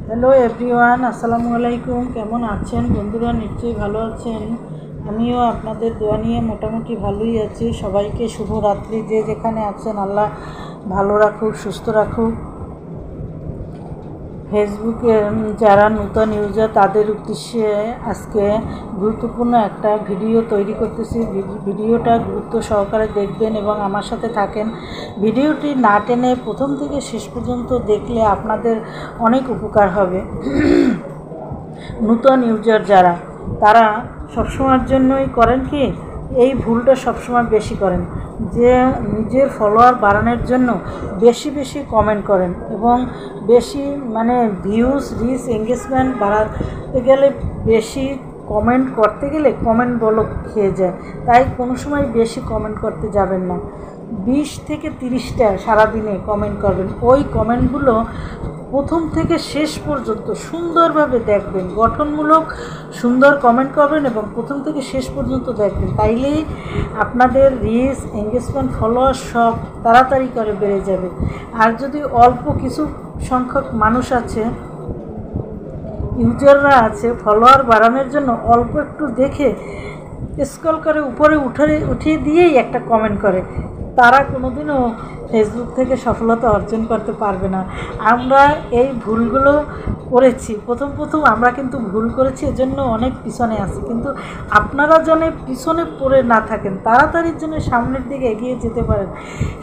Hello everyone, আসসালামু আলাইকুম। কেমন আছেন বন্ধুরা? নিশ্চয়ই ভালো আছেন। আমিও আপনাদের দোয়া নিয়ে মোটামুটি ভালোই আছি। সবাইকে শুভরাত্রি। যে যেখানে আছেন আল্লাহ ভালো রাখুক, সুস্থ রাখুক। ফেসবুকে যারা নূতন ইউজার তাদের উদ্দেশ্যে আজকে গুরুত্বপূর্ণ একটা ভিডিও তৈরি করতেছি। ভিডিওটা গুরুত্ব সহকারে দেখবেন এবং আমার সাথে থাকেন। ভিডিওটি না টেনে প্রথম থেকে শেষ পর্যন্ত দেখলে আপনাদের অনেক উপকার হবে। নূতন ইউজার যারা, তারা সবসময়ের জন্যই করেন কি, এই ভুলটা সবসময় বেশি করেন যে নিজের ফলোয়ার বাড়ানোর জন্য বেশি বেশি কমেন্ট করেন এবং বেশি ভিউজ, রিচ, এঙ্গেজমেন্ট বাড়াতে গেলে বেশি কমেন্ট করতে গেলে কমেন্ট ব্লক খেয়ে যায়। তাই কোনো সময় বেশি কমেন্ট করতে যাবেন না। 20 থেকে 30টা সারাদিনে কমেন্ট করবেন। ওই কমেন্টগুলো প্রথম থেকে শেষ পর্যন্ত সুন্দরভাবে দেখবেন, গঠনমূলক সুন্দর কমেন্ট করবেন এবং প্রথম থেকে শেষ পর্যন্ত দেখবেন। তাইলেই আপনাদের রিচ, এঙ্গেজমেন্ট, ফলোয়ার সব তাড়াতাড়ি করে বেড়ে যাবে। আর যদি অল্প কিছু সংখ্যক মানুষ আছে, ইউজাররা আছে, ফলোয়ার বাড়ানোর জন্য অল্প একটু দেখে স্ক্রল করে উপরে উঠিয়ে দিয়েই একটা কমেন্ট করে, তারা কোনোদিনও ফেসবুক থেকে সফলতা অর্জন করতে পারবে না। আমরা এই ভুলগুলো করেছি, প্রথম আমরা কিন্তু ভুল করেছি, এজন্য অনেক পিছনে আছি। কিন্তু আপনারা যেন পিছনে পড়ে না থাকেন, তাড়াতাড়ির জন্য সামনের দিকে এগিয়ে যেতে পারেন,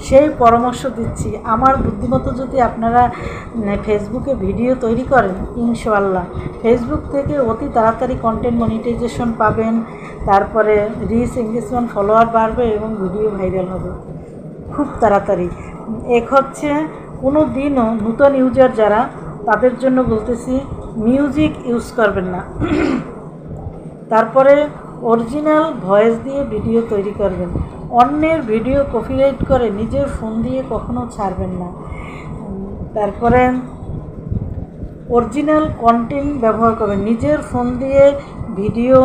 সেই পরামর্শ দিচ্ছি। আমার বুদ্ধিমতো যদি আপনারা ফেসবুকে ভিডিও তৈরি করেন, ইনশাআল্লাহ ফেসবুক থেকে অতি তাড়াতাড়ি কন্টেন্ট মনিটাইজেশন পাবেন, তারপরে রিচ, এঙ্গেজমেন্ট, ফলোয়ার বাড়বে এবং ভিডিও ভাইরাল হবে খুব তাড়াতাড়ি। এক হচ্ছে, কোনো দিনও নূতন ইউজার যারা, তাদের জন্য বলতেছি, মিউজিক ইউজ করবেন না। তারপরে অরিজিনাল ভয়েস দিয়ে ভিডিও তৈরি করবেন। অন্যের ভিডিও কপিরাইট করে নিজের ফোন দিয়ে কখনো ছাড়বেন না। তারপরে অরিজিনাল কন্টেন্ট ব্যবহার করবেন। নিজের ফোন দিয়ে ভিডিও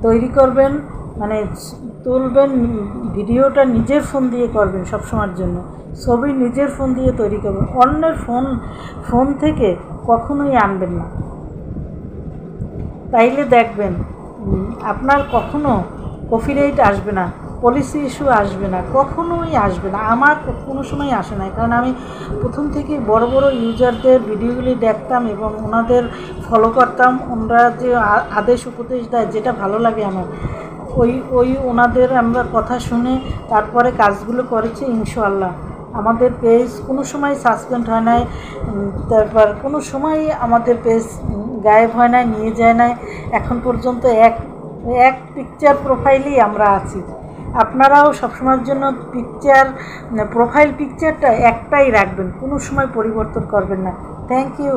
তৈরি করবেন, তুলবেন, ভিডিওটা নিজের ফোন দিয়ে করবেন সবসময়ের জন্য। ছবি নিজের ফোন দিয়ে তৈরি করবেন, অন্যের ফোন থেকে কখনোই আনবেন না। তাইলে দেখবেন আপনার কখনো কপিরাইট আসবে না, পলিসি ইস্যু আসবে না, কখনোই আসবে না। আমার কোনো সময় আসে না, কারণ আমি প্রথম থেকে বড় বড় ইউজারদের ভিডিওগুলি দেখতাম এবং ওনাদের ফলো করতাম। ওনারা যে আদেশ উপদেশ দেয়, যেটা ভালো লাগে আমার, ওই ওনাদের আমরা কথা শুনে তারপরে কাজগুলো করেছি। ইনশাআল্লাহ আমাদের পেজ কোনো সময় সাসপেন্ড হয় নাই, তারপর কোনো সময় আমাদের পেজ গায়েব হয় নাই, নিয়ে যায় নাই। এখন পর্যন্ত এক পিকচার প্রোফাইলেই আমরা আছি। আপনারাও সবসময়ের জন্য প্রোফাইল পিকচারটা একটাই রাখবেন, কোনো সময় পরিবর্তন করবেন না। Thank you.